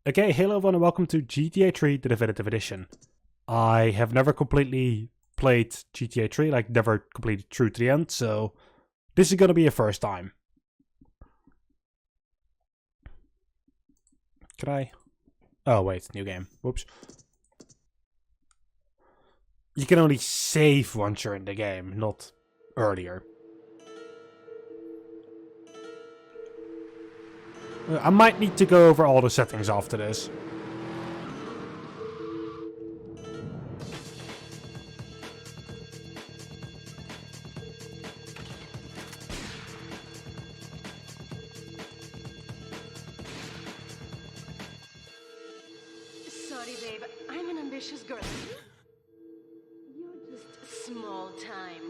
Okay, hello everyone and welcome to GTA 3, the Definitive Edition. I have never completely played GTA 3, like never completed through to the end, so this is gonna be a first time. Can I? Oh wait, new game. Whoops. You can only save once you're in the game, not earlier. I might need to go over all the settings after this. Sorry, babe. I'm an ambitious girl. You're just small time.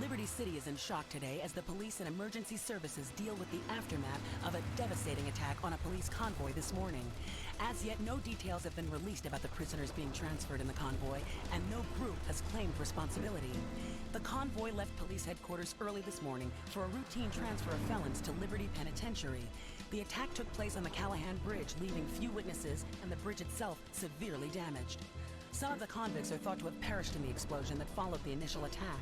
Liberty City is in shock today as the police and emergency services deal with the aftermath of a devastating attack on a police convoy this morning. As yet, no details have been released about the prisoners being transferred in the convoy, and no group has claimed responsibility. The convoy left police headquarters early this morning for a routine transfer of felons to Liberty Penitentiary. The attack took place on the Callahan Bridge, leaving few witnesses and the bridge itself severely damaged. Some of the convicts are thought to have perished in the explosion that followed the initial attack.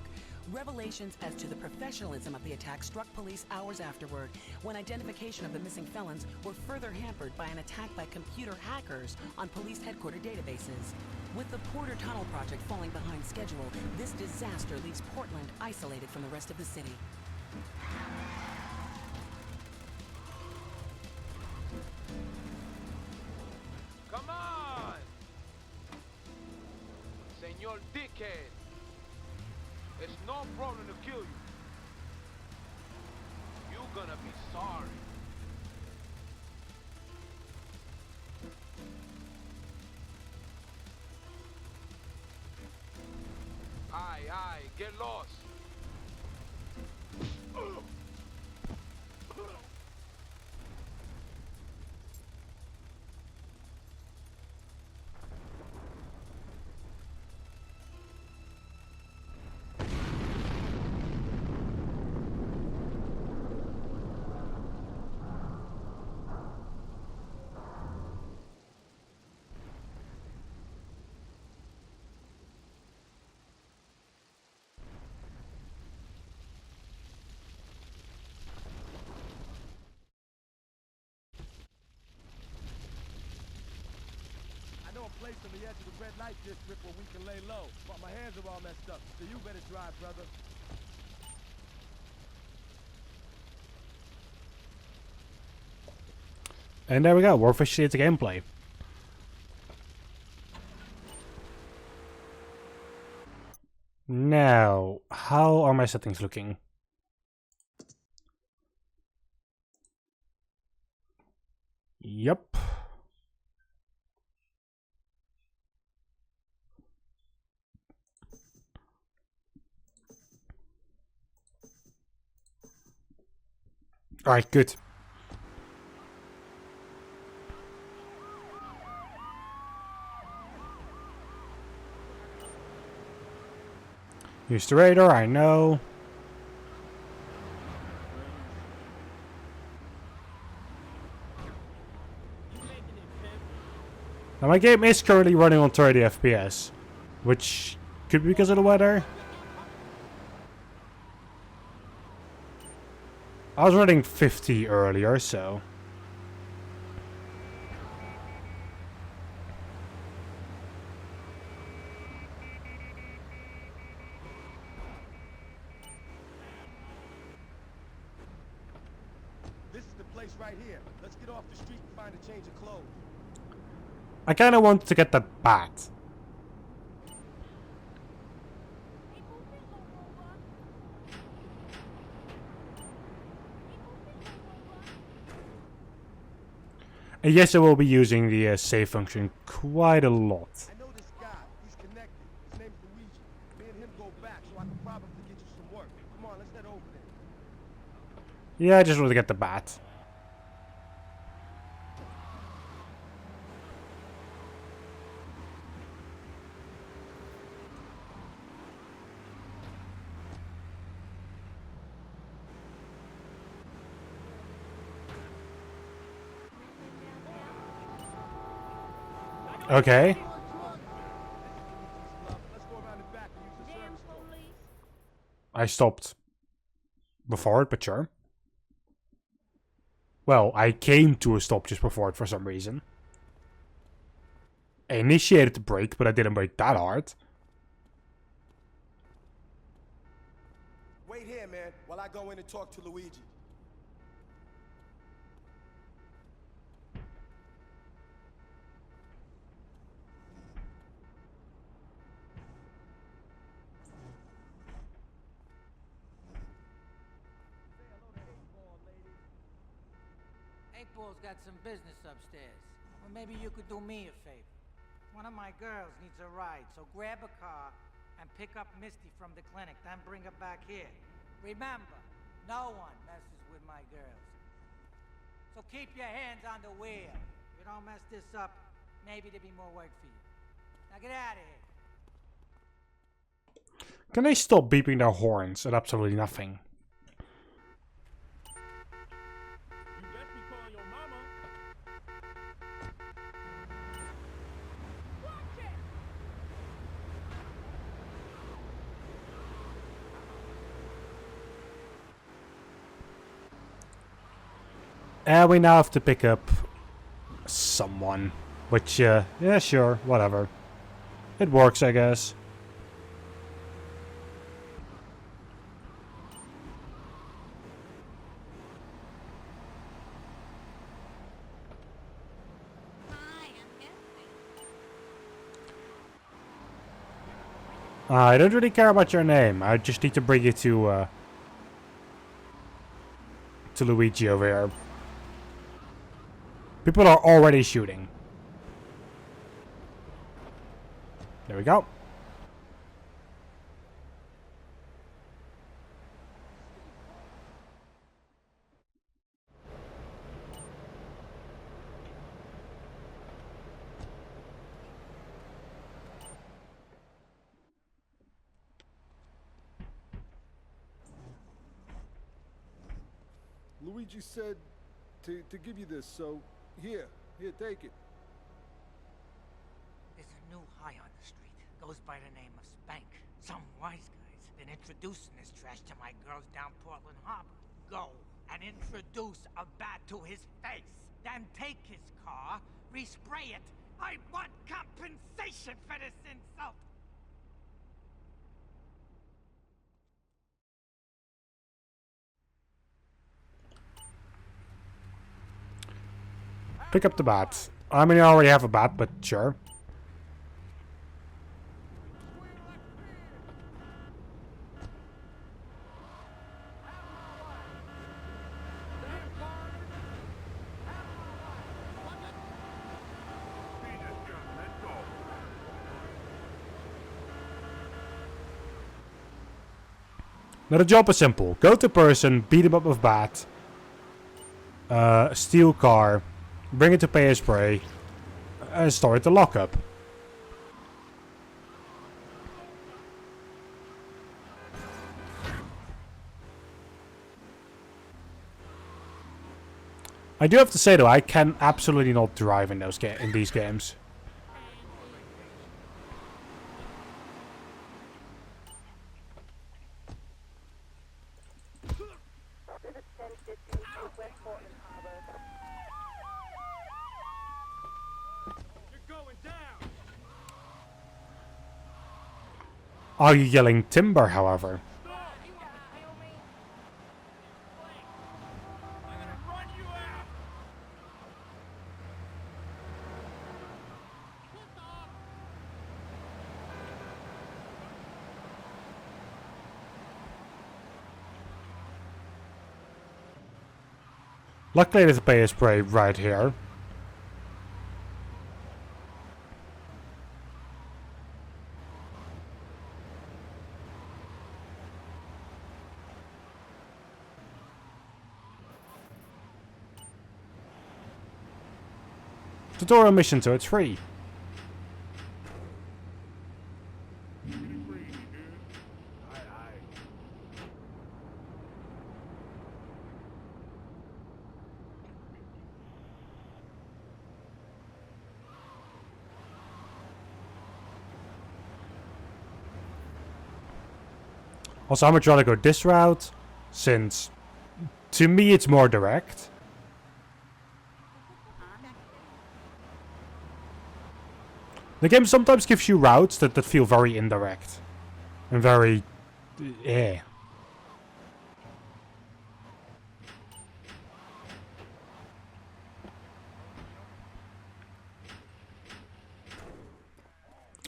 Revelations as to the professionalism of the attack struck police hours afterward, when identification of the missing felons were further hampered by an attack by computer hackers on police headquarters databases. With the Porter Tunnel project falling behind schedule, this disaster leaves Portland isolated from the rest of the city. Come on! Señor Dickhead! It's no problem to kill you. You're gonna be sorry. Aye, get lost. A place on the edge of the red light district where we can lay low, but my hands are all messed up, so you better drive, brother. And there we go, we're officially at the gameplay. Now, how are my settings looking? Yep. Alright, good. Use the radar, I know. Now my game is currently running on 30 FPS, which could be because of the weather. I was running 50 earlier, so... This is the place right here. Let's get off the street and find a change of clothes. I kinda want to get that bat. And yes, I will be using the save function quite a lot. I know this guy. He's connected. His name's Luigi. Me and him go back, so I can probably get you some work. Come on, let's head over there. Yeah, I just want to get the bat. Okay. Let's go around the back and use the service door. I stopped before it, but sure. Well, I came to a stop just before it for some reason. I initiated the brake, but I didn't brake that hard. Wait here, man, while I go in and talk to Luigi. Eight Ball's got some business upstairs. Well, maybe you could do me a favor. One of my girls needs a ride, so grab a car and pick up Misty from the clinic, then bring her back here. Remember, no one messes with my girls. So keep your hands on the wheel. If you don't mess this up, maybe there'll be more work for you. Now get out of here. Can they stop beeping their horns at absolutely nothing? You best be calling your mama. And we now have to pick up someone. Which, yeah, sure, whatever. It works, I guess. I don't really care about your name. I just need to bring you to Luigi over here. People are already shooting. There we go. Luigi said to give you this, so here, take it. There's a new high on the street. Goes by the name of Spank. Some wise guys been introducing this trash to my girls down Portland Harbor. Go and introduce a bat to his face. Then take his car, respray it. I want compensation for this insult. Pick up the bat. I mean, I already have a bat, but sure. Now the job is simple. Go to person, beat him up with bat, steal car, bring it to pay a spray, and start the lockup. I do have to say though, I can absolutely not drive in these games. Are you yelling timber, however? Luckily there's a pay spray right here. Tutorial mission, so it's free. Also, I would rather go this route, since to me it's more direct. The game sometimes gives you routes that feel very indirect. And very... eh.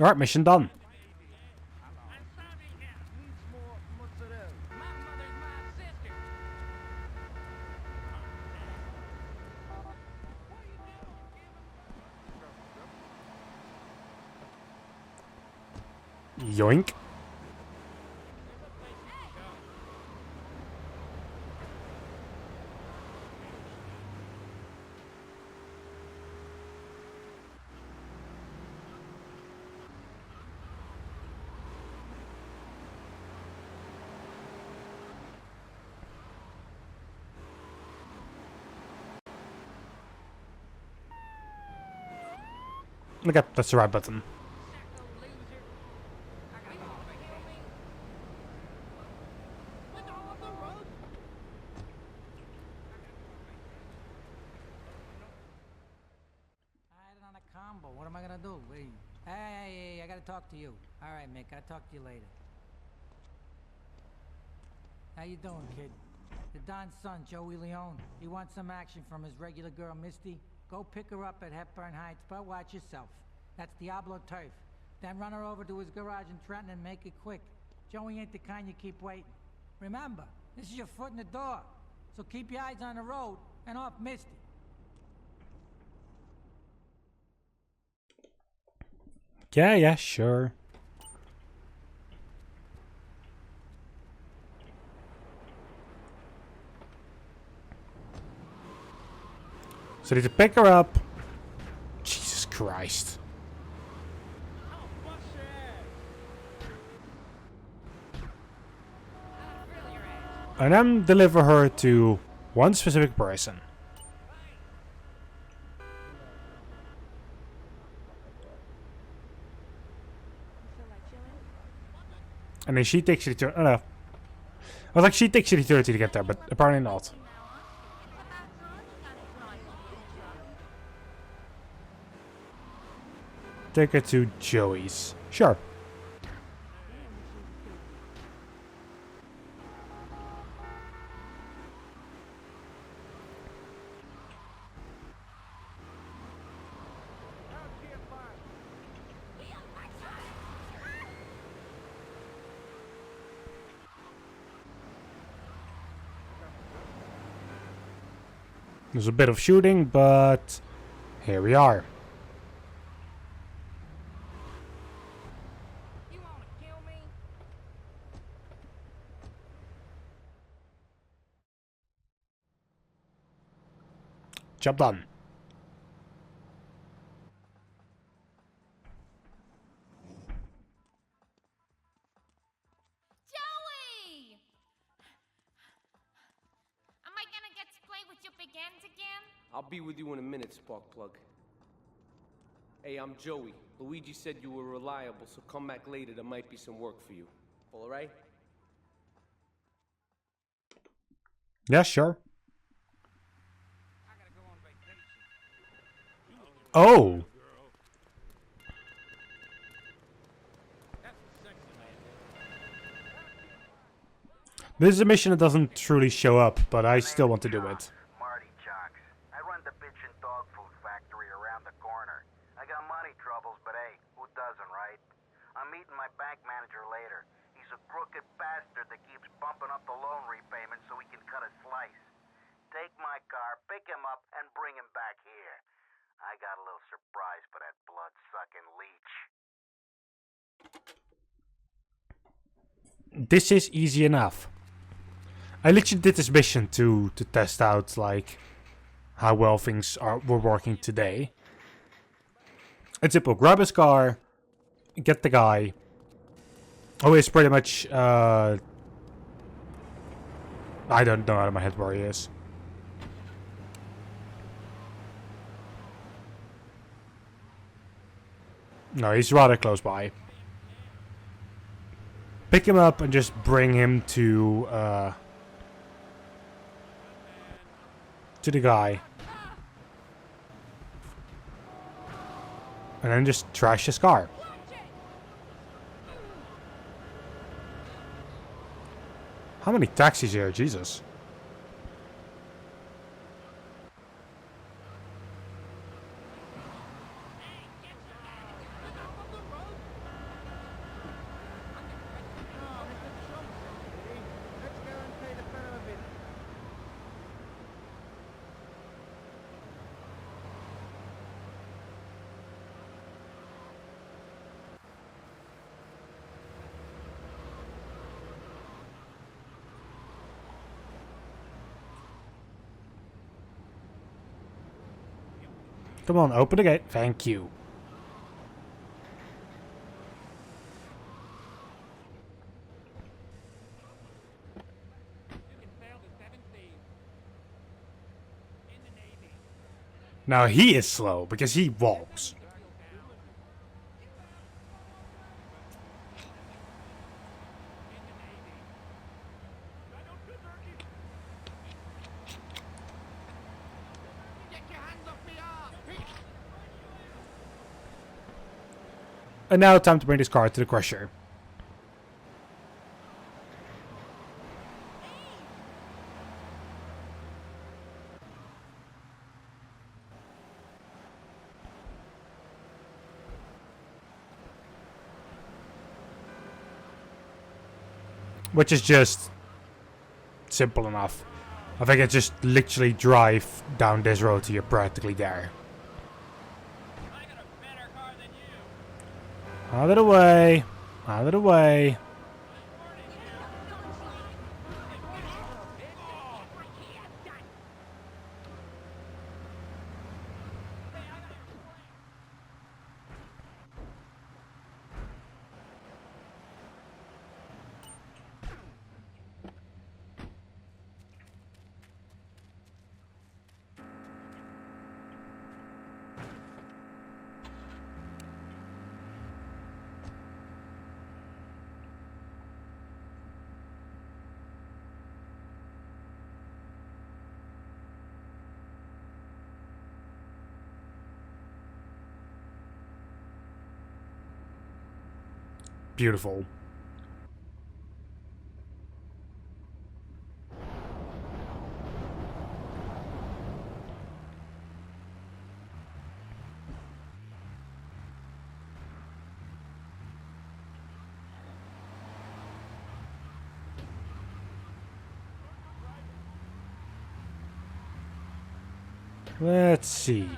Alright, mission done. Yoink. Okay, that's the right button. What am I gonna do? Wait. Hey, I gotta talk to you. All right, Mick, I'll talk to you later. How you doing, kid? The Don's son, Joey Leone. He wants some action from his regular girl, Misty. Go pick her up at Hepburn Heights, but watch yourself. That's Diablo turf. Then run her over to his garage in Trenton and make it quick. Joey ain't the kind you keep waiting. Remember, this is your foot in the door. So keep your eyes on the road and off Misty. Yeah, sure. So I need to pick her up. Jesus Christ. And then deliver her to one specific person. And then she takes eternity. Oh no. I was like, she takes eternity to get there, but apparently not. Take her to Joey's. Sure. There's a bit of shooting, but here we are. You wanna kill me? Job done. Joey! Am I gonna get to play with your big ends again? I'll be with you in a minute, Sparkplug. Hey, I'm Joey. Luigi said you were reliable, so come back later. There might be some work for you. All right? Yeah, sure. Oh. This is a mission that doesn't truly show up, but I still want to do it. Marty Jocks. I run the bitchin' dog food factory around the corner. I got money troubles, but hey, who doesn't, right? I'm meeting my bank manager later. He's a crooked bastard that keeps bumping up the loan repayment so he can cut a slice. Take my car, pick him up, and bring him back here. I got a little surprise for that blood-sucking leech. This is easy enough. I literally did this mission to test out like how well things were working today. It's simple. Grab his car, get the guy. Oh, it's pretty much, I don't know out of my head where he is. No, he's rather close by. Pick him up and just bring him to the guy. And then just trash his car. How many taxis here? Jesus. Come on, open the gate. Thank you. Now he is slow because he walks. And now time to bring this car to the crusher. Which is just simple enough. I think I just literally drive down this road till you're practically there. Out of the way. Out of the way. Beautiful. Let's see.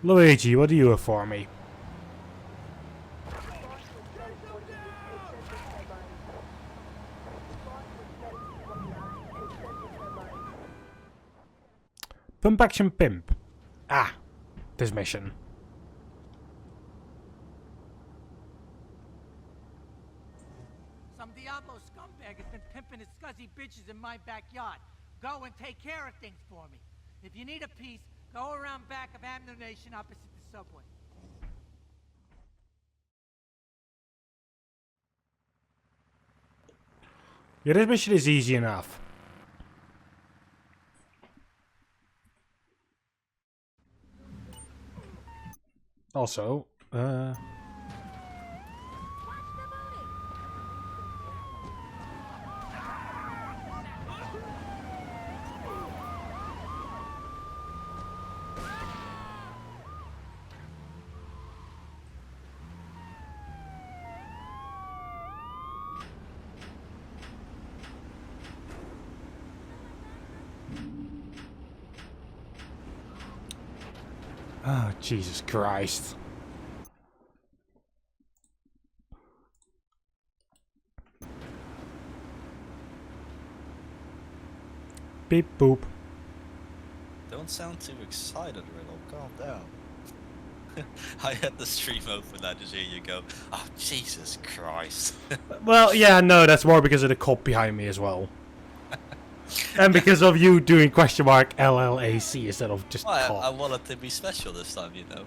Luigi, what do you have for me? Pump action pimp. Ah, this mission. Some Diablo scumbag has been pimping his scuzzy bitches in my backyard. Go and take care of things for me. If you need a piece, go around back of Ammunition opposite the subway. Yeah, this mission is easy enough. Also, Oh, Jesus Christ. Beep boop. Don't sound too excited, Riddle. Calm down. I had the stream open, I just hear you go, oh, Jesus Christ. Well, yeah, no, that's more because of the cop behind me as well. And because of you doing question mark LLAC instead of just cop. I want it to be special this time, you know.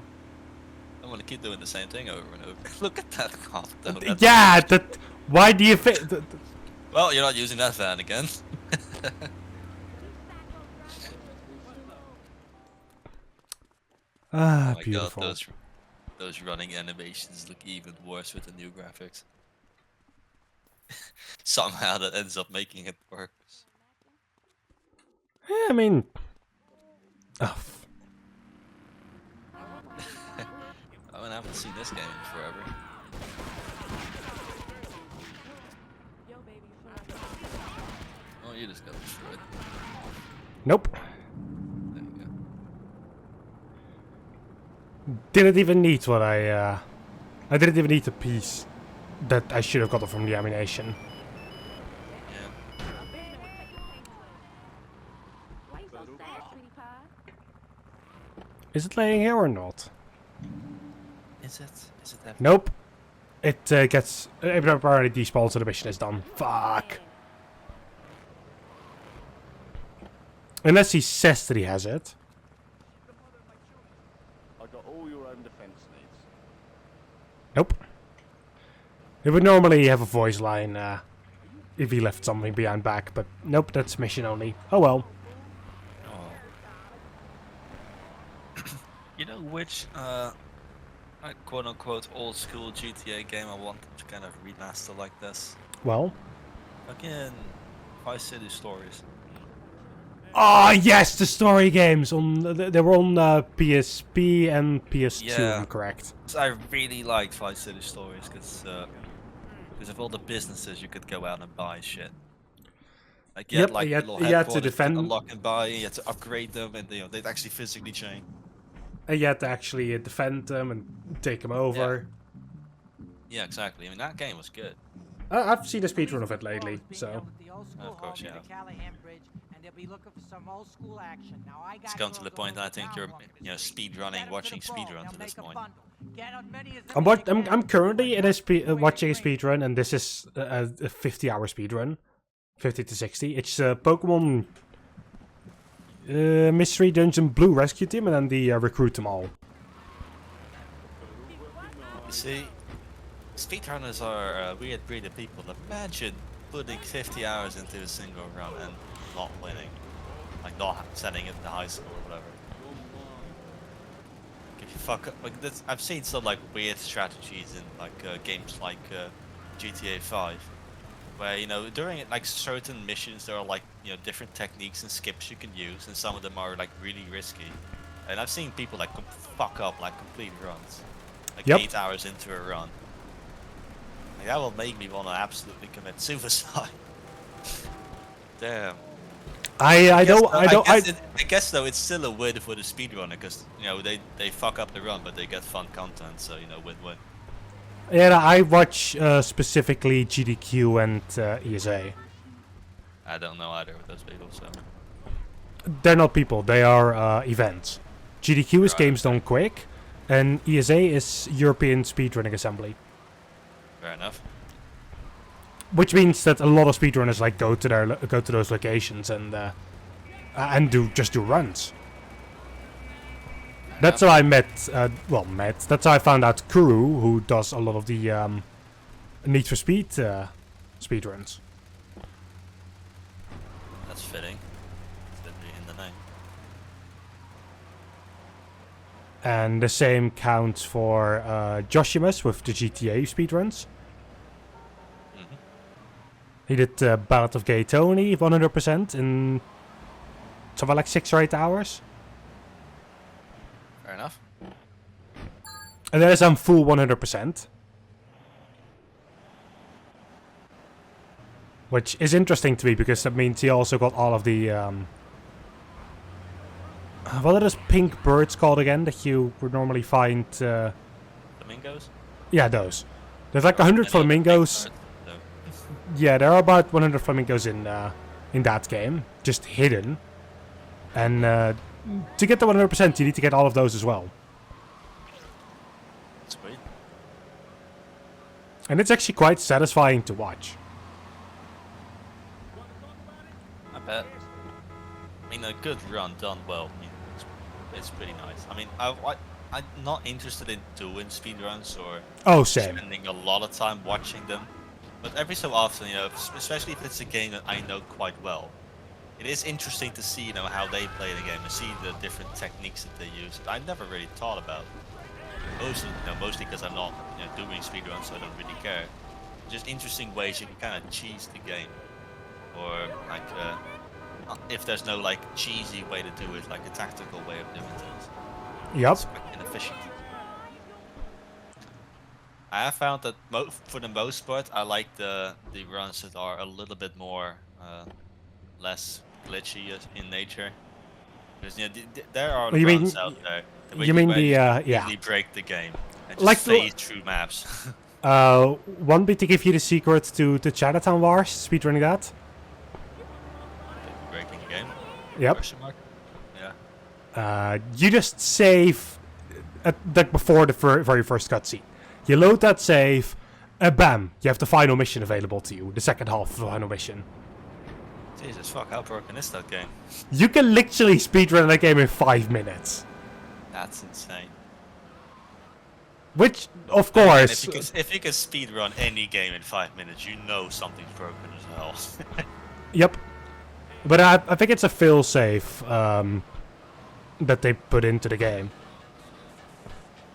I want to keep doing the same thing over and over. Look at that cop, though. Yeah, that. Why do you fit? Well, you're not using that van again. Ah, oh my beautiful. God, those running animations look even worse with the new graphics. Somehow that ends up making it work. Yeah, I mean. Oh. I haven't seen this game in forever. Oh, you just got destroyed. Nope. There you go. Didn't even need what I didn't even need the piece that I should have gotten from the ammunition. Yeah. Is it laying here or not? Is it that? Nope. It gets apparently despawns so the mission is done. Fuck. Unless he says that he has it. I got all your own defense needs. Nope. It would normally have a voice line if he left something behind back, but nope, that's mission only. Oh well. Oh. You know which like quote-unquote old-school GTA game I want to kind of remaster like this? Well. Again, Vice City Stories. Ah, yes, the story games on they were on PSP and PS2. Yeah. I'm correct. So I really liked Vice City Stories because of all the businesses you could go out and buy shit. Like you Yep, had like you had- little you had to headquarters defend- unlock and buy. You had to upgrade them, and they'd actually physically change. And you had to actually defend them and take them over. Yeah, exactly. I mean that game was good. I've seen a speedrun of it lately, so. Of course, yeah. They'll be looking for some old school action. Now I got It's gone to the point I think you're speed running, watching speedruns at this point. I'm currently in a watching a speedrun, and this is a 50-hour speedrun, 50 to 60. It's Pokemon Mystery Dungeon Blue Rescue Team, and then the Recruit Them All. You see, speedrunners are weird breed of people. Imagine putting 50 hours into a single run and not winning, like not sending it to high school or whatever. If you fuck up, like this, I've seen some like weird strategies in like games like GTA 5, where during like certain missions there are like different techniques and skips you can use, and some of them are like really risky. And I've seen people like fuck up like complete runs, like 8 hours into a run. Like, that will make me want to absolutely commit suicide. Damn. I guess though it's still a win for the speedrunner because they fuck up the run but they get fun content, so win-win. Yeah, I watch specifically GDQ and ESA. I don't know either of those people, so they're not people; they are events. GDQ is Games Done Quick, and ESA is European Speedrunning Assembly. Fair enough. Which means that a lot of speedrunners like go to those locations and do runs. That's how I met. That's how I found out Kuru, who does a lot of the Need for Speed speedruns. That's fitting. It's literally in the name. And the same counts for Joshimus with the GTA speedruns. He did Ballad of Gay Tony 100% in something like 6 or 8 hours. Fair enough. And that is on full 100%. Which is interesting to me because that means he also got all of the What are those pink birds called again that you would normally find? Flamingos? Yeah, those. There's like 100 flamingos. No. Yeah, there are about 100 flamingos in that game, just hidden. And to get the 100%, you need to get all of those as well. Sweet. And it's actually quite satisfying to watch. I bet. I mean, a good run done well. I mean, it's pretty nice. I mean, I'm not interested in doing speedruns or Same. spending a lot of time watching them. But every so often, you know, especially if it's a game that I know quite well, it is interesting to see, you know, how they play the game and see the different techniques that they use that I never really thought about. Mostly because I'm not, you know, doing speedruns, so I don't really care. Just interesting ways you can kind of cheese the game, or like if there's no like cheesy way to do it, like a tactical way of doing things. Yep. It's quite inefficient. I have found that for the most part, I like the runs that are a little bit more less glitchy in nature. Because you know, there are runs out there where you easily break the game and just like phase through maps. Want me to give you the secret to Chinatown Wars? Speedrunning that? Breaking the game? Yep. Question mark? Yeah. You just save like before the very first cutscene. You load that save, bam, you have the final mission available to you, the second half of the final mission. Jesus fuck, how broken is that game? You can literally speedrun that game in 5 minutes. That's insane. Which, of course... If you can speedrun any game in 5 minutes, you know something's broken as hell. Yep. But I think it's a failsafe that they put into the game.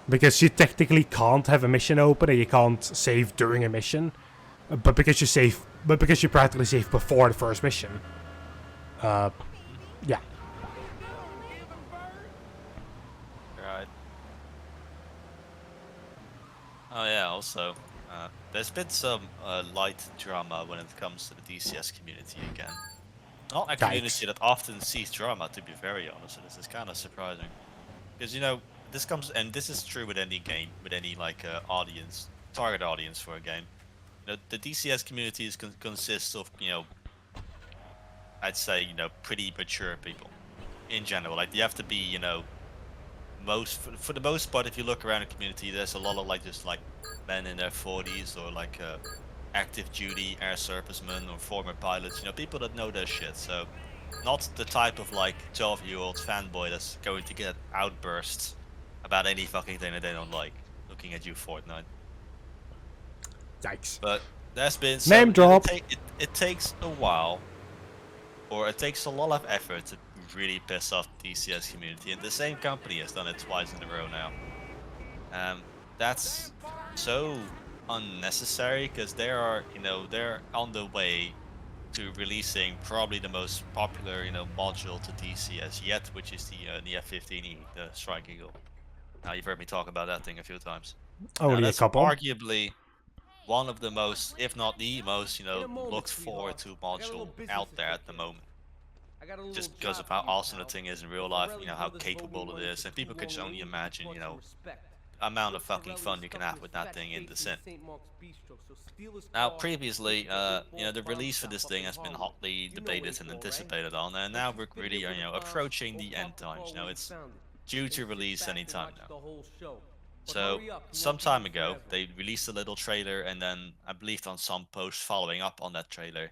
Because you technically can't have a mission open and you can't save during a mission. But because you practically save before the first mission. Yeah. Right. Oh yeah, also, there's been some light drama when it comes to the DCS community again. Not a community that often sees drama, to be very honest. This is kind of surprising. Because, you know, this comes, and this is true with any game, with any like audience, target audience for a game. You know, the DCS community consists of, you know, I'd say, you know, pretty mature people in general. Like, you have to be, you know, for the most part, if you look around the community, there's a lot of like just like men in their 40s or like active duty air servicemen or former pilots. You know, people that know their shit. So, not the type of like 12-year-old fanboy that's going to get outbursts about any fucking thing that they don't like. Looking at you, Fortnite. Yikes. But there's been some, name drop. It takes a while, or it takes a lot of effort to really piss off the DCS community, and the same company has done it twice in a row now. That's so unnecessary because they are, you know, they're on the way to releasing probably the most popular, you know, module to DCS yet, which is the F-15E, the Strike Eagle. Now you've heard me talk about that thing a few times. Only a couple. Arguably one of the most, if not the most, you know, looked forward to module out there at the moment. Just because of how awesome the thing is in real life, you know, how capable it is, and people could just only imagine, you know, amount of fucking fun you can have with that thing in the sim. Now, previously, you know, the release for this thing has been hotly debated and anticipated on, and now we're really, you know, approaching the end times. You know, it's due to release anytime now. So, some time ago, they released a little trailer, and then I believe on some post following up on that trailer,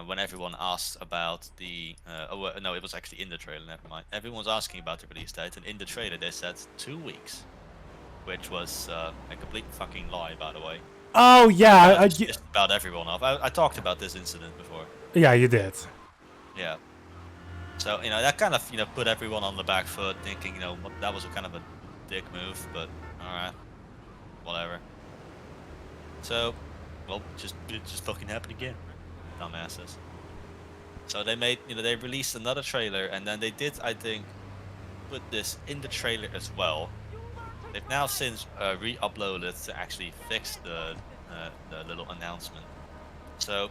when everyone asked about the, oh no, it was actually in the trailer, never mind. Everyone was asking about the release date, and in the trailer they said 2 weeks. Which was a complete fucking lie, by the way. Oh yeah, just about everyone off. I talked about this incident before. Yeah, you did. Yeah. So, you know, that kind of, you know, put everyone on the back foot, thinking, you know, that was a kind of a dick move, but alright, whatever. So, well, it just fucking happened again, dumbasses. So they made, you know, they released another trailer, and then they did, I think, put this in the trailer as well. They've now since re-uploaded to actually fix the little announcement. So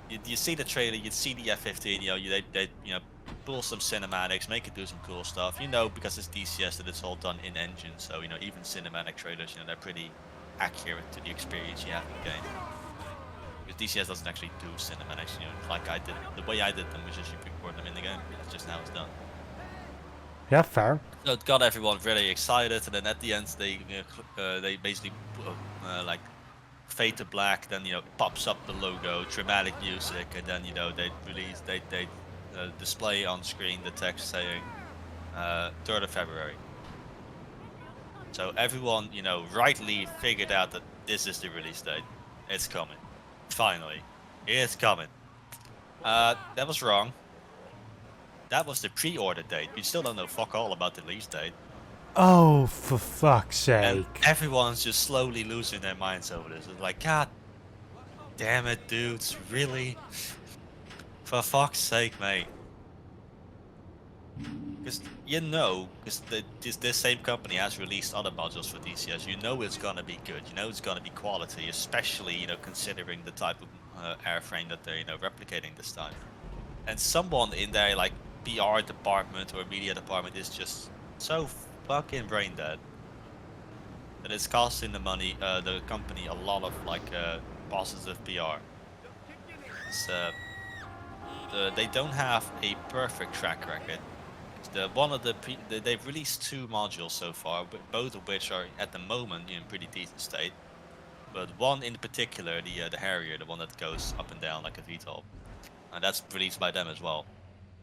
you see the trailer, you see the F-15, you know, they you know pull some cinematics, make it do some cool stuff. You know, because it's DCS that it's all done in engine, so you know even cinematic trailers, you know, they're pretty accurate to the experience you have in the game. Because DCS doesn't actually do cinematics, you know, like I did. The way I did them was just you record them in the game. That's just how it's done. Yeah, fair. So it got everyone really excited, and then at the end they basically like fade to black. Then you know pops up the logo, dramatic music, and then you know they display on screen the text saying 3rd of February. So everyone, you know, rightly figured out that this is the release date. It's coming. Finally, it's coming. That was wrong. That was the pre-order date. We still don't know fuck all about the release date. Oh, for fuck's sake. And everyone's just slowly losing their minds over this. It's like, God damn it, dudes. Really? For fuck's sake, mate. Because, you know, because this same company has released other modules for DCS. You know it's gonna be good. You know it's gonna be quality. Especially, you know, considering the type of airframe that they're, you know, replicating this time. And someone in their, like, PR department or media department is just so fucking brain dead that it's costing the company a lot of like positive PR. They don't have a perfect track record. They've released 2 modules so far, but both of which are at the moment in pretty decent state. But one in particular, the Harrier, the one that goes up and down like a VTOL, and that's released by them as well.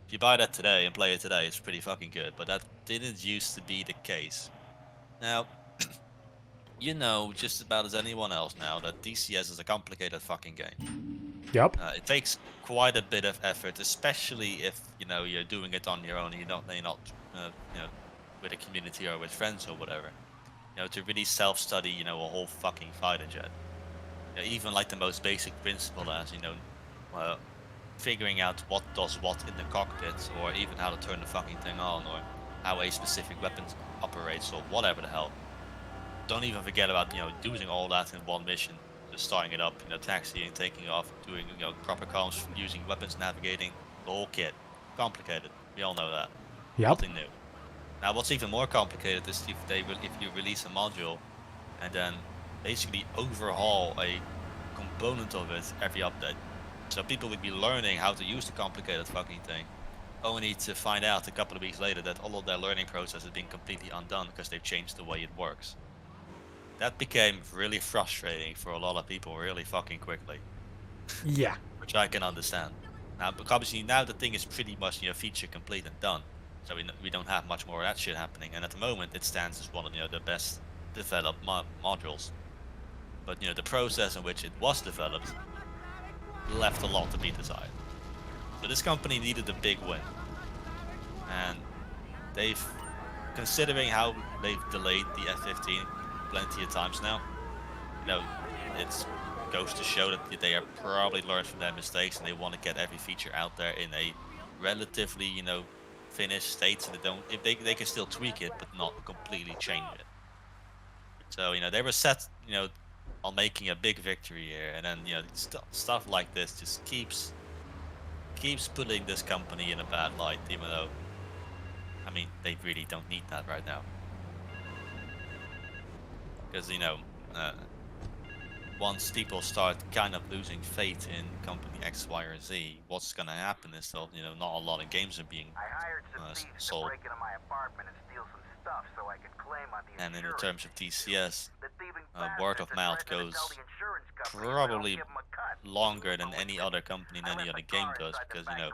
If you buy that today and play it today, it's pretty fucking good, but that didn't used to be the case. Now, you know just about as anyone else now that DCS is a complicated fucking game. Yep. It takes quite a bit of effort, especially if, you know, you're doing it on your own and you're not you know, with a community or with friends or whatever. You know, to really self-study, you know, a whole fucking fighter jet. You know, even like the most basic principle as, you know, figuring out what does what in the cockpit, or even how to turn the fucking thing on, or how a specific weapon operates, or whatever the hell. Don't even forget about, you know, doing all that in one mission, just starting it up, you know, taxiing, taking off, doing, you know, proper comms, using weapons, navigating, the whole kit. Complicated. We all know that. Yep. Nothing new. Now, what's even more complicated is if you release a module and then basically overhaul a component of it every update. So people would be learning how to use the complicated fucking thing, only to find out a couple of weeks later that all of their learning process has been completely undone because they've changed the way it works. That became really frustrating for a lot of people really fucking quickly. Yeah. Which I can understand. Now, but obviously now the thing is pretty much, you know, feature complete and done. So we don't have much more of that shit happening, and at the moment it stands as one of, you know, the best developed modules. But, you know, the process in which it was developed left a lot to be desired. So this company needed a big win, and they've, considering how they've delayed the F-15 plenty of times now, you know, it goes to show that they have probably learned from their mistakes, and they want to get every feature out there in a relatively, you know, finished state, so they can still tweak it but not completely change it. So, you know, they were set, you know, on making a big victory here, and then, you know, stuff like this just keeps putting this company in a bad light, even though, I mean, they really don't need that right now. Because, you know, once people start kind of losing faith in company X, Y, or Z, what's gonna happen is that, you know, not a lot of games are being sold. Break into my apartment and steal some stuff so I could claim on the And in insurance. terms of DCS, The thieving word of bastards are mouth threatening to goes tell the insurance company probably if I don't give 'em a cut. longer than any other company and any other game does, because, you know,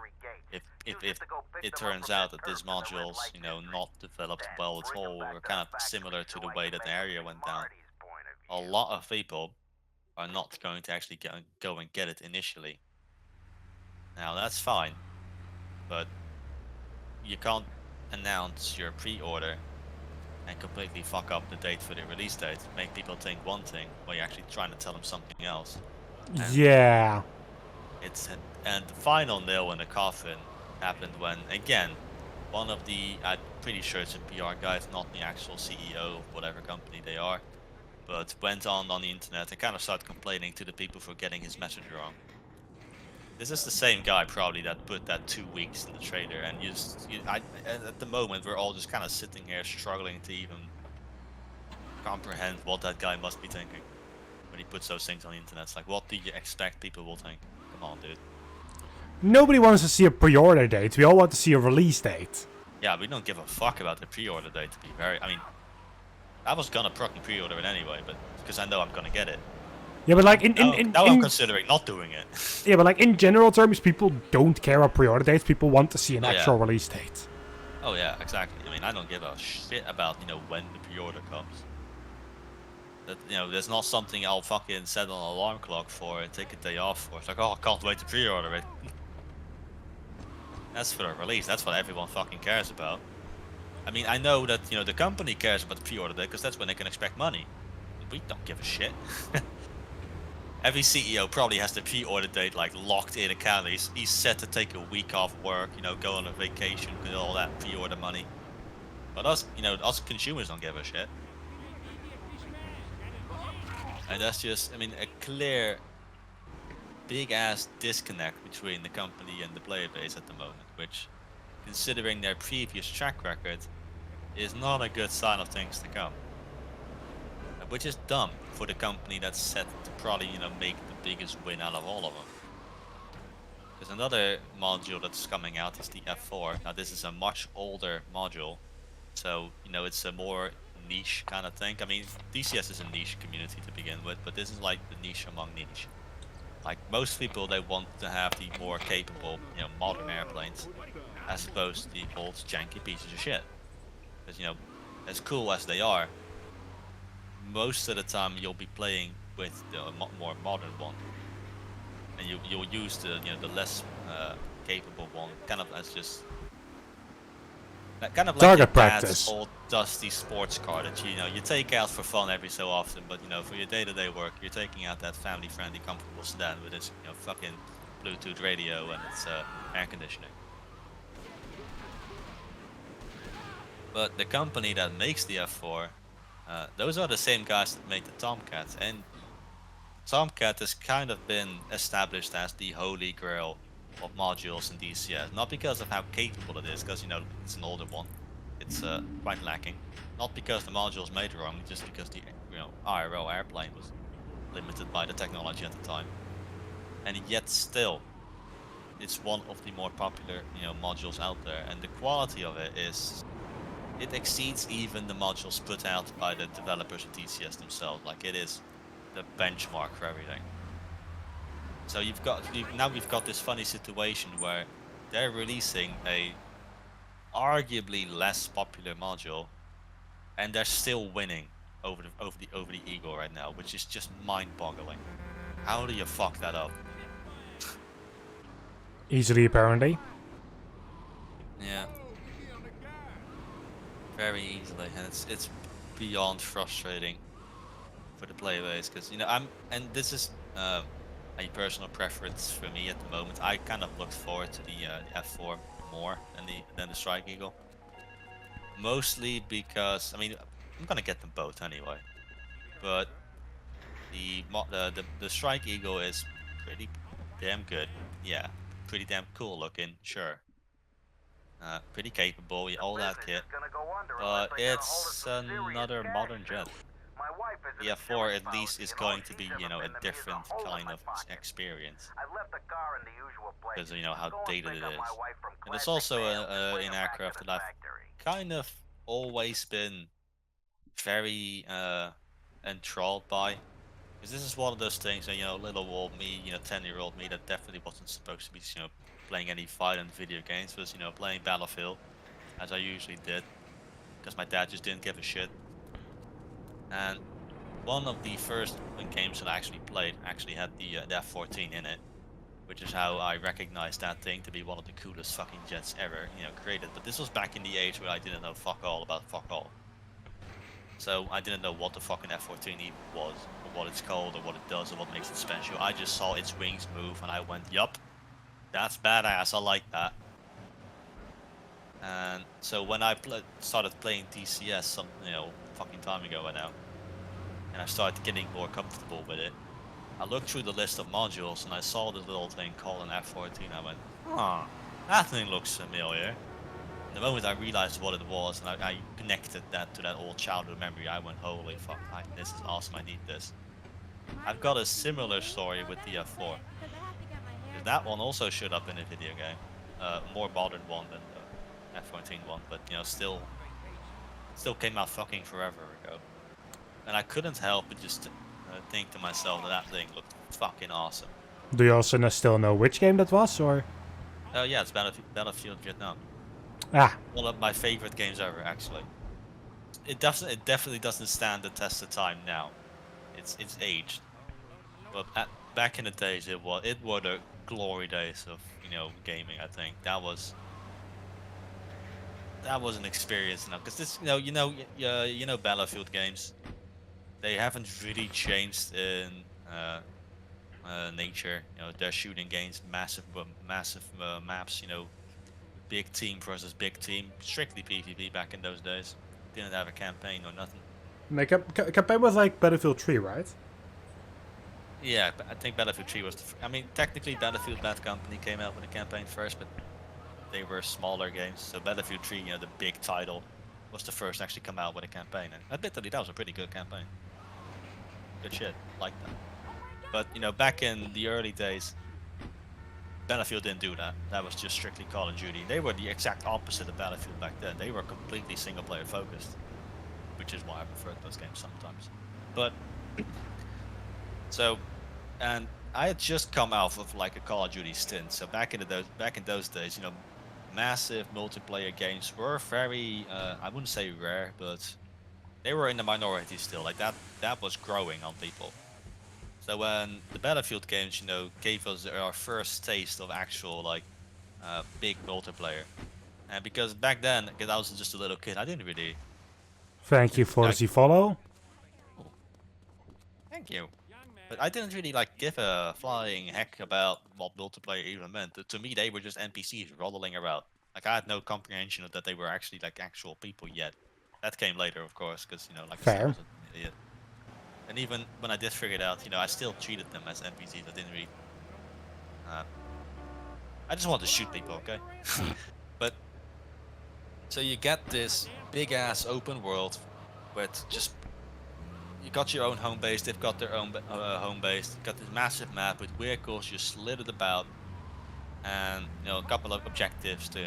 if it turns out that this module's, you know, not developed well at all, or kind of similar to the way that the area went down, a lot of people are not going to actually go and get it initially. Now that's fine, but you can't announce your pre-order and completely fuck up the date for the release date, make people think one thing while you're actually trying to tell them something else. And Yeah. and the final nail in the coffin happened when, again, one of the, I'm pretty sure it's a PR guy, it's not the actual CEO of whatever company they are, but went on the internet and kind of started complaining to the people for getting his message wrong. This is the same guy probably that put that 2 weeks in the trailer, and at the moment we're all just kind of sitting here struggling to even comprehend what that guy must be thinking when he puts those things on the internet. It's like, what do you expect people will think? Come on, dude. Nobody wants to see a pre-order date. We all want to see a release date. Yeah, we don't give a fuck about the pre-order date, to be very... I mean, I was gonna fucking pre-order it anyway, but because I know I'm gonna get it. Yeah, but like now I'm considering not doing it. Yeah, but like in general terms, people don't care about pre-order dates. People want to see an actual release date. Oh yeah, exactly. I mean, I don't give a shit about, you know, when the pre-order comes. That, you know, there's not something I'll fucking set on an alarm clock for and take a day off for. It's like, oh, I can't wait to pre-order it. That's for the release. That's what everyone fucking cares about. I mean, I know that, you know, the company cares about the pre-order date because that's when they can expect money. We don't give a shit. Every CEO probably has the pre-order date like locked in a calendar. He's set to take a week off work, you know, go on a vacation, get all that pre-order money. But us, you know, us consumers don't give a shit. And that's just, I mean, a clear, big-ass disconnect between the company and the player base at the moment, which, considering their previous track record, is not a good sign of things to come. Which is dumb for the company that's set to probably, you know, make the biggest win out of all of them. There's another module that's coming out, is the F4. Now this is a much older module, so, you know, it's a more niche kind of thing. I mean, DCS is a niche community to begin with, but this is like the niche among niche. Like, most people, they want to have the more capable, you know, modern airplanes, as opposed to the old janky pieces of shit. Because, you know, as cool as they are, most of the time you'll be playing with the more modern one, and you'll use the, you know, the less capable one, kind of as just kind of like target practice. Old dusty sports car that you know you take out for fun every so often, but you know, for your day-to-day work, you're taking out that family-friendly, comfortable sedan with its, you know, fucking Bluetooth radio and its air conditioning. But the company that makes the F4, those are the same guys that made the Tomcat, and Tomcat has kind of been established as the holy grail of modules in DCS. Not because of how capable it is, because, you know, it's an older one. It's quite lacking. Not because the modules made wrong, just because the, you know, IRL airplane was limited by the technology at the time. And yet still, it's one of the more popular, you know, modules out there, and the quality of it is, it exceeds even the modules put out by the developers of DCS themselves. Like, it is the benchmark for everything. So now we've got this funny situation where they're releasing a arguably less popular module, and they're still winning over the Eagle right now, which is just mind-boggling. How do you fuck that up? Easily, apparently. Yeah. Very easily, and it's beyond frustrating for the player base, because, you know, this is a personal preference for me at the moment. I kind of looked forward to the F4 more than the Strike Eagle, mostly because, I mean, I'm gonna get them both anyway, but the Strike Eagle is pretty damn good. Yeah, pretty damn cool looking, sure. Pretty capable, all that kit, but it's another modern jet. The F4 at least is going to be, you know, a different kind of experience, because, you know, how dated it is. And it's also an aircraft that I've kind of always been very enthralled by, because this is one of those things that, you know, little old me, you know, 10-year-old me, that definitely wasn't supposed to be, you know, playing any violent video games, was, you know, playing Battlefield, as I usually did, because my dad just didn't give a shit. And one of the first games that I actually played actually had the F-14 in it, which is how I recognized that thing to be one of the coolest fucking jets ever, you know, created. But this was back in the age where I didn't know fuck all about fuck all. So I didn't know what the fucking F-14 even was, or what it's called, or what it does, or what makes it special. I just saw its wings move, and I went, yup, that's badass, I like that. And so when I started playing DCS some, you know, fucking time ago now, and I started getting more comfortable with it, I looked through the list of modules and I saw this little thing called an F-14. I went, huh, that thing looks familiar. And the moment I realized what it was and I connected that to that old childhood memory, I went, holy fuck, this is awesome, I need this. I've got a similar story with the F4. That one also showed up in a video game. More modern one than the F-14 one, but you know, still came out fucking forever ago. And I couldn't help but just think to myself that thing looked fucking awesome. Do you also still know which game that was, or? Yeah, it's Battlefield Vietnam. Ah. One of my favorite games ever, actually. It definitely doesn't stand the test of time now. It's aged. But back in the days, it were the glory days of, you know, gaming. I think that was an experience now, because this, you know, Battlefield games, they haven't really changed in nature. You know, they're shooting games, massive maps. You know, big team versus big team, strictly PvP back in those days. Didn't have a campaign or nothing. The campaign was like Battlefield 3, right? Yeah, I think Battlefield 3 was I mean, technically Battlefield Bad Company came out with a campaign first, but they were smaller games. So Battlefield 3, you know, the big title, was the first to actually come out with a campaign. And admittedly, that was a pretty good campaign. Good shit, like that. But, you know, back in the early days, Battlefield didn't do that. That was just strictly Call of Duty. They were the exact opposite of Battlefield back then. They were completely single-player focused, which is why I preferred those games sometimes. But so, and I had just come out of like a Call of Duty stint. So back in those days, you know, massive multiplayer games were very, I wouldn't say rare, but they were in the minority still. Like that was growing on people. So when the Battlefield games, you know, gave us our first taste of actual like big multiplayer, and because back then, because I was just a little kid, I didn't really. Thank you for the follow. Thank you. But I didn't really like give a flying heck about what multiplayer even meant. To me, they were just NPCs rolling around. Like I had no comprehension of that they were actually like actual people yet. That came later, of course, because you know, like I said, I was an idiot. And even when I did figure it out, you know, I still treated them as NPCs. I didn't really. I just wanted to shoot people, okay? But so you get this big ass open world with just. You got your own home base, they've got their own home base. You've got this massive map with vehicles just littered about, and you know, a couple of objectives to.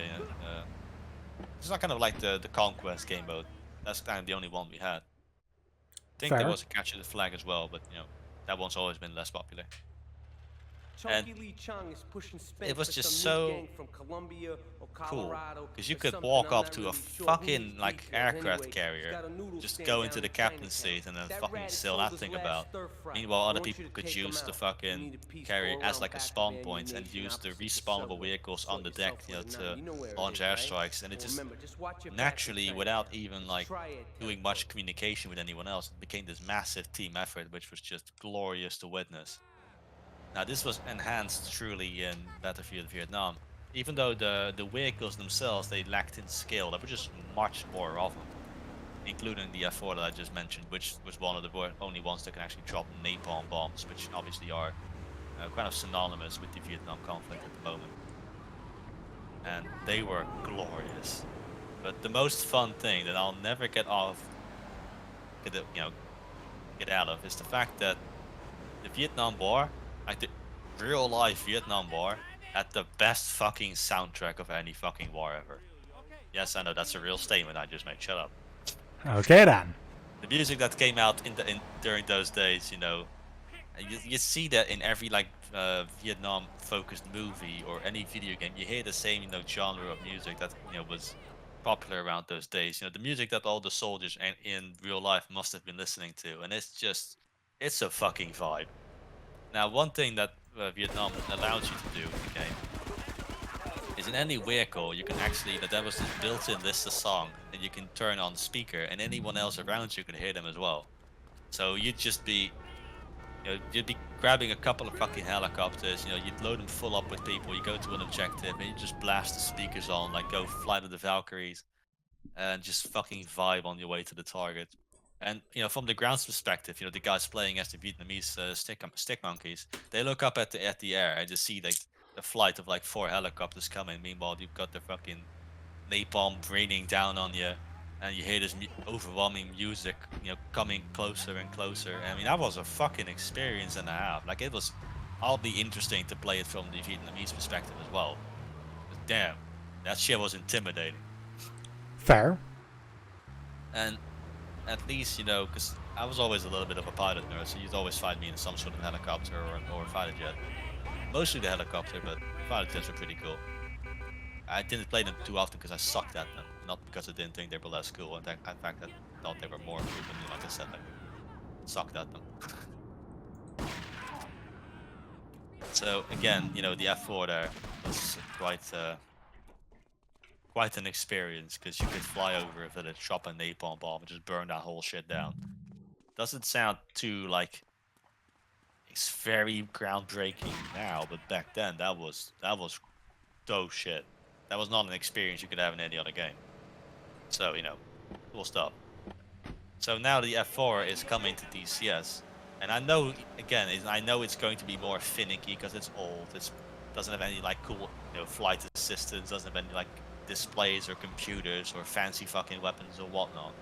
It's not kind of like the conquest game mode. That's kind of the only one we had. I think there was a capture the flag as well, but you know, that one's always been less popular. And it was just so cool, because you could walk up to a fucking like aircraft carrier, just go into the captain's seat and then fucking sail that thing about. Meanwhile, other people could use the fucking carrier as like a spawn point and use the respawnable vehicles on the deck, you know, to launch airstrikes. And it just naturally, without even like doing much communication with anyone else, it became this massive team effort, which was just glorious to witness. Now this was enhanced truly in Battlefield Vietnam. Even though the vehicles themselves, they lacked in scale, there were just much more of them. Including the F4 that I just mentioned, which was one of the only ones that can actually drop napalm bombs, which obviously are kind of synonymous with the Vietnam conflict at the moment. And they were glorious. But the most fun thing that I'll never get out of is the fact that the Vietnam War, like the real life Vietnam War, had the best fucking soundtrack of any fucking war ever. Yes, I know that's a real statement I just made. Shut up. Okay then. The music that came out during those days, you know, you see that in every like Vietnam-focused movie or any video game. You hear the same, you know, genre of music that, you know, was popular around those days. You know, the music that all the soldiers in real life must have been listening to, and it's a fucking vibe. Now, one thing that Vietnam allows you to do in the game is in any vehicle you can actually, that was this built-in list of song that you can turn on speaker, and anyone else around you can hear them as well. So you'd just be, you know, you'd be grabbing a couple of fucking helicopters, you know, you'd load them full up with people, you go to an objective, and you just blast the speakers on, like go fly to the Valkyries, and just fucking vibe on your way to the target. And from the ground's perspective, the guys playing as the Vietnamese stick monkeys, they look up at the air and just see like a flight of like 4 helicopters coming. Meanwhile, you've got the fucking napalm raining down on you, and you hear this overwhelming music, coming closer and closer. I mean, that was a fucking experience and a half. Like, it was oddly interesting to play it from the Vietnamese perspective as well. But damn, that shit was intimidating. Fair. And at least, because I was always a little bit of a pilot nerd, so you'd always find me in some sort of helicopter or a fighter jet. Mostly the helicopter, but fighter jets were pretty cool. I didn't play them too often because I sucked at them, not because I didn't think they were less cool. In fact, I thought they were more cool, but like I said, I sucked at them. So again, the F4 there was quite an experience, because you could fly over a village, drop a napalm bomb, and just burn that whole shit down. Doesn't sound too like it's very groundbreaking now, but back then that was dope shit. That was not an experience you could have in any other game. So cool stuff. So now the F4 is coming to DCS, and I know it's going to be more finicky because it's old. It doesn't have any like cool flight assistance, doesn't have any like displays or computers or fancy fucking weapons or whatnot.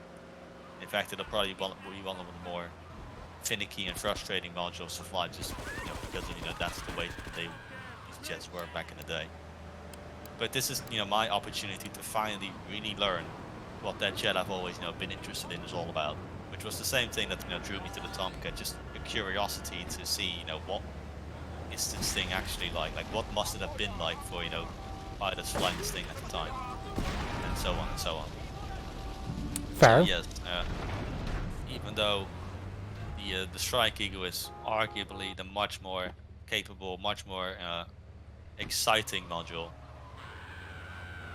In fact, it'll probably be one of the more finicky and frustrating modules to fly, just because of that's the way these jets were back in the day. But this is my opportunity to finally really learn what that jet I've always been interested in is all about, which was the same thing that drew me to the Tomcat, just a curiosity to see what is this thing actually like what must it have been like for pilots flying this thing at the time, and so on and so on. Fair. So yes, even though the Strike Eagle is arguably the much more capable, much more exciting module,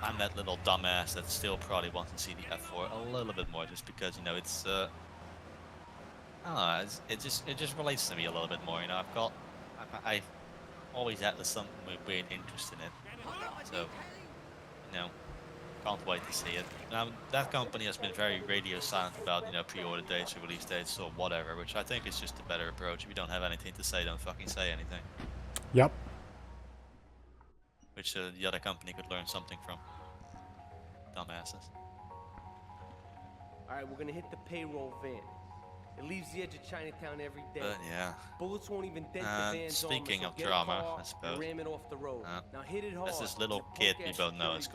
I'm that little dumbass that still probably wants to see the F4 a little bit more, just because it's I don't know, it just relates to me a little bit more. I've always had some weird interest in it, so can't wait to see it. Now that company has been very radio silent about pre-order dates or release dates or whatever, which I think is just a better approach. If you don't have anything to say, don't fucking say anything. Yep. Which the other company could learn something from. Dumbasses. Alright, we're gonna hit the payroll van. It leaves the edge of Chinatown every day. But yeah. Bullets won't even dent the van's Speaking armor, of so get a drama, car I suppose. and ram it off the road. Now hit it hard. There's this little kid we both know. His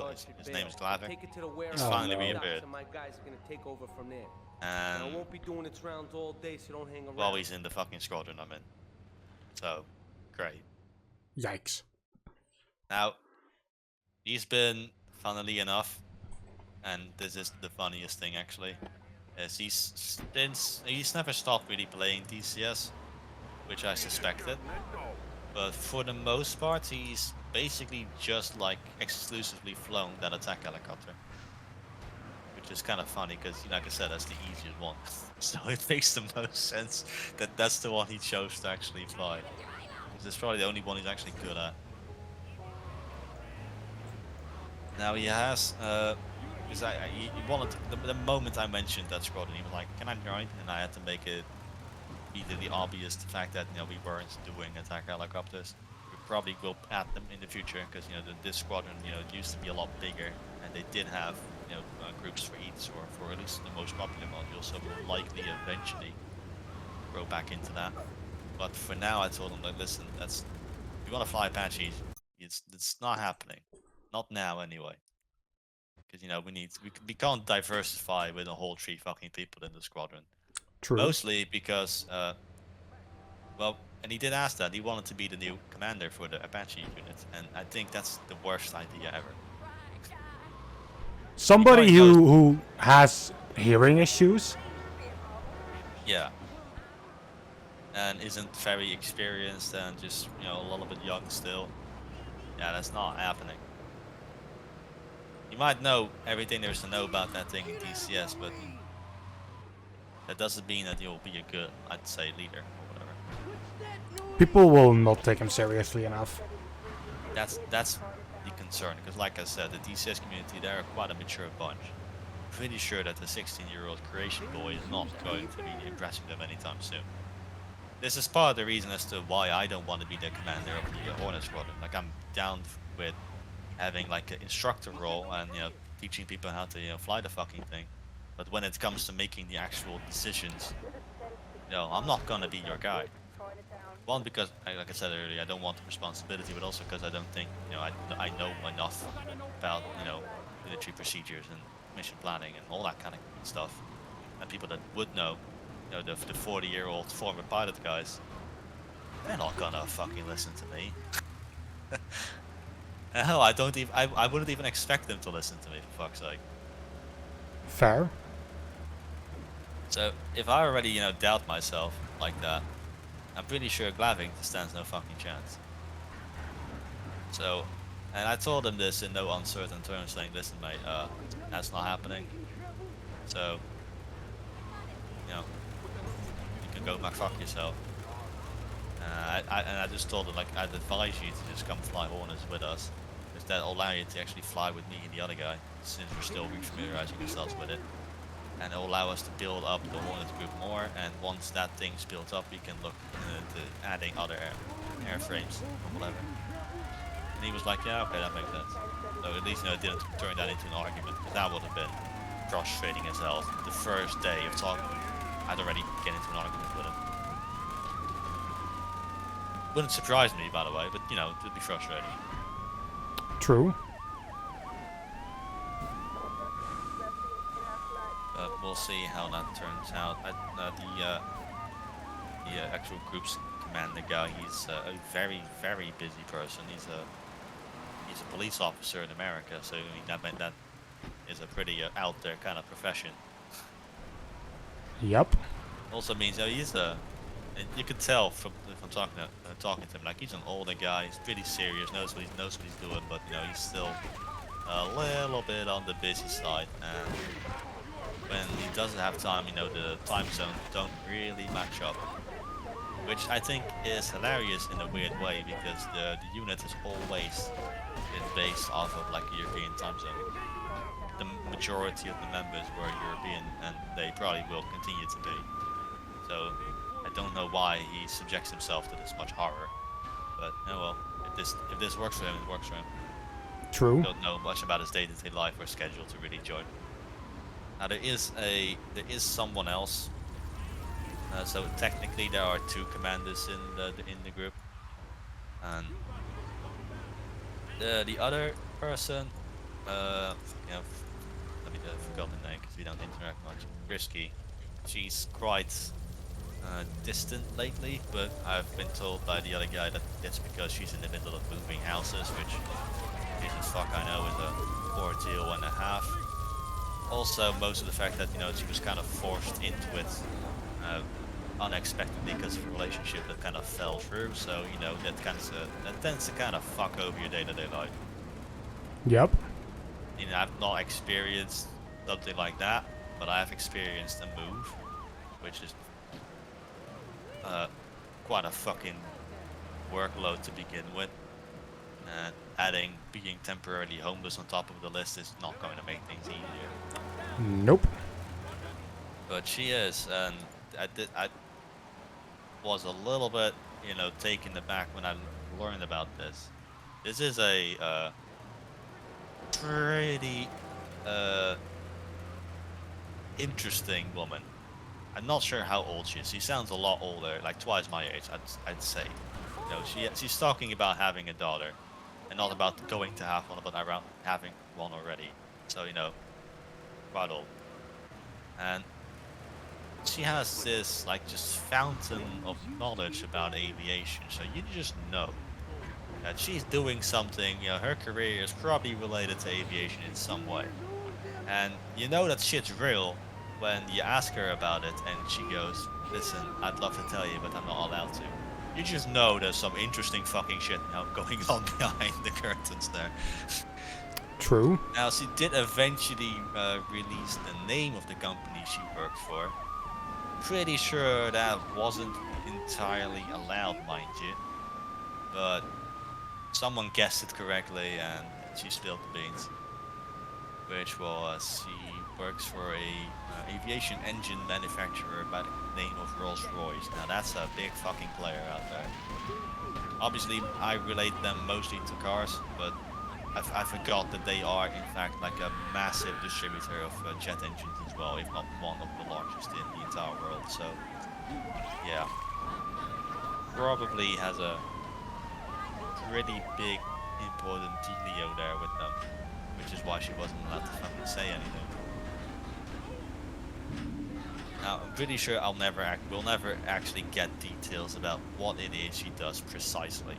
name is Glavic. Take it to the warehouse. He's finally reappeared. My guys are gonna take over from there. And I won't be doing its rounds all day, so don't hang around. Well, he's in the fucking squadron I'm in. So, great. Yikes. Now, he's been, funnily enough, and this is the funniest thing actually, is he's never stopped really playing DCS, which I suspected. But for the most part, he's basically just like exclusively flown that attack helicopter. Which is kind of funny because, like I said, that's the easiest one. So it makes the most sense that that's the one he chose to actually fly. Because it's probably the only one he's actually good at. Now he has, because he wanted the moment I mentioned that squadron, he was like, "Can I join?" And I had to make it immediately obvious the fact that we weren't doing attack helicopters. We probably will add them in the future because this squadron used to be a lot bigger, and they did have groups for each, or for at least the most popular module. So we'll likely eventually go back into that. But for now, I told him, like, listen, if you want to fly Apaches, it's not happening. Not now, anyway. Because we can't diversify with a whole 3 fucking people in the squadron. True. Mostly because, well, and he did ask that. He wanted to be the new commander for the Apache unit, and I think that's the worst idea ever. Somebody who has hearing issues. Yeah. And isn't very experienced and just a little bit young still. Yeah, that's not happening. You might know everything there is to know about that thing in DCS, but that doesn't mean that you'll be a good, I'd say, leader or whatever. People will not take him seriously enough. That's the concern, because like I said, the DCS community, they're quite a mature bunch. pretty sure that the 16-year-old Croatian boy is not going to be impressing them anytime soon. This is part of the reason as to why I don't want to be the commander of the Hornet Squadron. Like, I'm down with having like an instructor role and, you know, teaching people how to, you know, fly the fucking thing. But when it comes to making the actual decisions, you know, I'm not gonna be your guy. One, because, like I said earlier, I don't want the responsibility, but also because I don't think, you know, I know enough about, you know, military procedures and mission planning and all that kind of stuff. And people that would know, you know, the 40-year-old former pilot guys, they're not gonna fucking listen to me. And hell, I wouldn't even expect them to listen to me, for fuck's sake. Fair. So, if I already, you know, doubt myself like that, I'm pretty sure Glaving stands no fucking chance. So, and I told him this in no uncertain terms, saying, listen mate, that's not happening. So, you know, you can go back fuck yourself. And I just told him, like, I'd advise you to just come fly Hornets with us, because that'll allow you to actually fly with me and the other guy, since we're still refamiliarizing ourselves with it. And it'll allow us to build up the Hornet group more, and once that thing's built up, we can look into adding other airframes or whatever. And he was like, yeah, okay, that makes sense. So at least, you know, it didn't turn that into an argument, because that would have been frustrating as hell. The first day of talking, I'd already get into an argument with him. Wouldn't surprise me, by the way, but, you know, it would be frustrating. True. But we'll see how that turns out. The actual group's commander guy, he's a very, very busy person. He's a police officer in America, so I mean, that is a pretty out there kind of profession. Yep. Also means, you know, he's you could tell from talking to him, like, he's an older guy. He's pretty serious, knows what he's doing, but, you know, he's still a little bit on the busy side. And when he doesn't have time, you know, the time zones don't really match up, which I think is hilarious in a weird way, because the unit has always been based off of like a European time zone. The majority of the members were European, and they probably will continue to be. So I don't know why he subjects himself to this much horror, but oh well. If this works for him, it works for him. True. Don't know much about his day-to-day life or schedule to really join. Now there is someone else. So technically there are 2 commanders in the group, and the other person, you know, let me forgot the name because we don't interact much. Risky. She's quite distant lately, but I've been told by the other guy that it's because she's in the middle of moving houses, which, as fuck I know, is a ordeal and a half. Also, most of the fact that, you know, she was kind of forced into it unexpectedly because of a relationship that kind of fell through. So, you know, that tends to kind of fuck over your day-to-day life. Yep. You know, I've not experienced something like that, but I have experienced a move, which is quite a fucking workload to begin with. And adding being temporarily homeless on top of the list is not going to make things easier. Nope. But she is, and I was a little bit, you know, taken aback when I learned about this. This is a pretty interesting woman. I'm not sure how old she is. She sounds a lot older, like twice my age, I'd say. You know, she's talking about having a daughter, and not about going to have one, but around having one already. So, you know, quite old. And she has this, like, just fountain of knowledge about aviation. So you just know that she's doing something, you know, her career is probably related to aviation in some way. And you know that shit's real when you ask her about it and she goes, listen, I'd love to tell you, but I'm not allowed to. You just know there's some interesting fucking shit now going on behind the curtains there. True. Now, she did eventually release the name of the company she worked for. Pretty sure that wasn't entirely allowed, mind you. But someone guessed it correctly and she spilled the beans. which was he works for a aviation engine manufacturer by the name of Rolls-Royce. Now that's a big fucking player out there. Obviously, I relate them mostly to cars, but I forgot that they are in fact like a massive distributor of jet engines as well, if not one of the largest in the entire world. So, yeah, probably has a pretty big, important dealio there with them, which is why she wasn't allowed to fucking say anything. Now, I'm pretty sure we'll never actually get details about what it is she does precisely,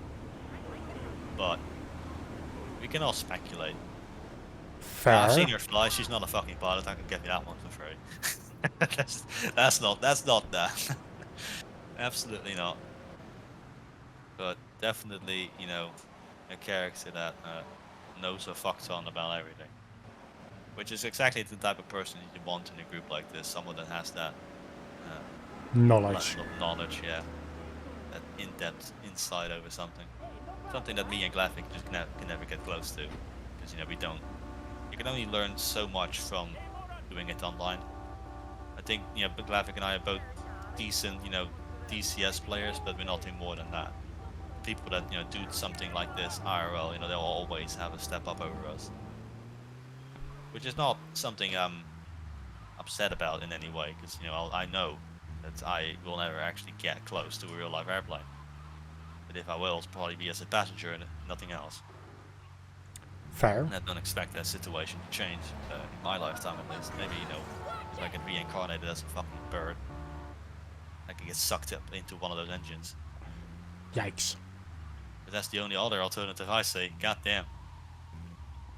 but we can all speculate. Fair. I've seen her fly. She's not a fucking pilot. I can get you that one for free. that's not that. Absolutely not. But definitely, you know, a character that knows a fuck ton about everything. Which is exactly the type of person you want in a group like this. Someone that has that knowledge. level of knowledge, yeah. That in-depth insight over something. Something that me and Glavik just can never get close to. Because, you know, you can only learn so much from doing it online. I think, you know, Glavik and I are both decent, you know, DCS players, but we're not doing more than that. People that, you know, do something like this IRL, you know, they'll always have a step up over us. Which is not something I'm upset about in any way, because, you know, I know that I will never actually get close to a real life airplane. But if I will, it'll probably be as a passenger and nothing else. Fair. And I don't expect that situation to change in my lifetime at least. Maybe, you know, if I can be reincarnated as a fucking bird, I can get sucked up into one of those engines. Yikes. But that's the only other alternative I see. Goddamn.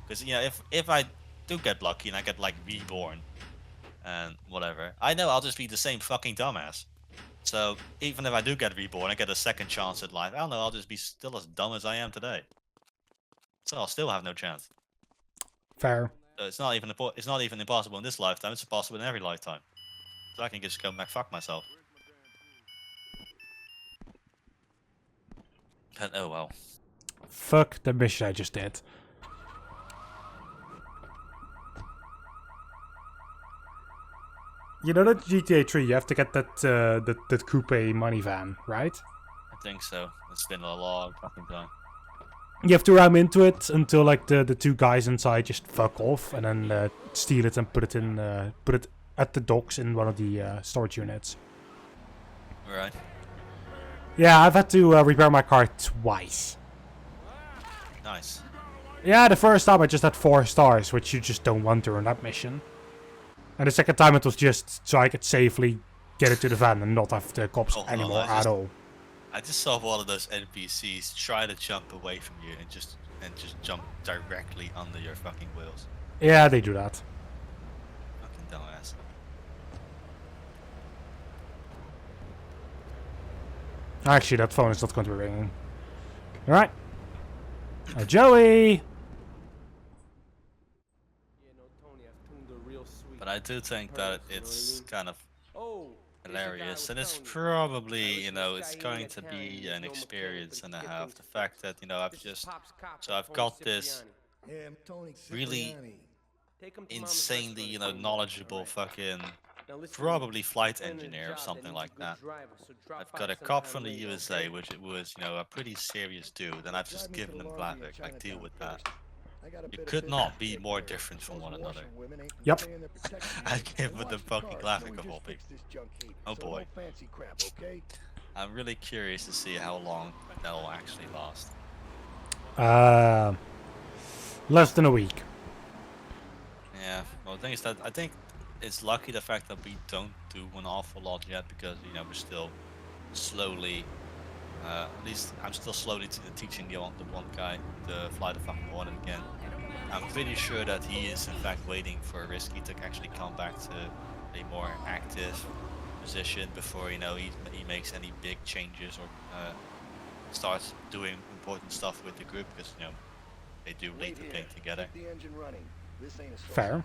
Because, you know, if I do get lucky and I get like reborn and whatever, I know I'll just be the same fucking dumbass. So even if I do get reborn, I get a second chance at life. I don't know, I'll just be still as dumb as I am today. So I'll still have no chance. Fair. So it's not even impossible in this lifetime. It's possible in every lifetime. So I can just go back fuck myself. But oh well. Fuck the mission I just did. You know that GTA 3, you have to get that coupe money van, right? I think so. It's been a long fucking time. You have to ram into it until like the two guys inside just fuck off, and then steal it and put it at the docks in one of the storage units. Right. Yeah, I've had to repair my car twice. Nice. Yeah, the first time I just had 4 stars, which you just don't want during that mission. And the second time it was just so I could safely get it to the van and not have the cops anymore at all. I just saw one of those NPCs try to jump away from you and just jump directly under your fucking wheels. Yeah, they do that. Fucking dumbass. Actually, that phone is not going to be ringing. Alright. Joey! But I do think that it's kind of hilarious, and it's probably, you know, it's going to be an experience and a half. The fact that, you know, I've got this really insanely, you know, knowledgeable fucking, probably flight engineer or something like that. I've got a cop from the USA, which it was, you know, a pretty serious dude, and I've just given him Glavik, like, deal with that. You could not be more different from one another. Yep. I give with the fucking Glavik of all people. Oh boy. I'm really curious to see how long that'll actually last. Less than a week. Yeah, well the thing is that I think it's lucky the fact that we don't do an awful lot yet, because, you know, we're still slowly, at least I'm still slowly teaching the one guy to fly the fucking Hornet again. I'm pretty sure that he is in fact waiting for Risky to actually come back to a more active position before, you know, he makes any big changes or starts doing important stuff with the group, because, you know, they do lead the thing together. Fair.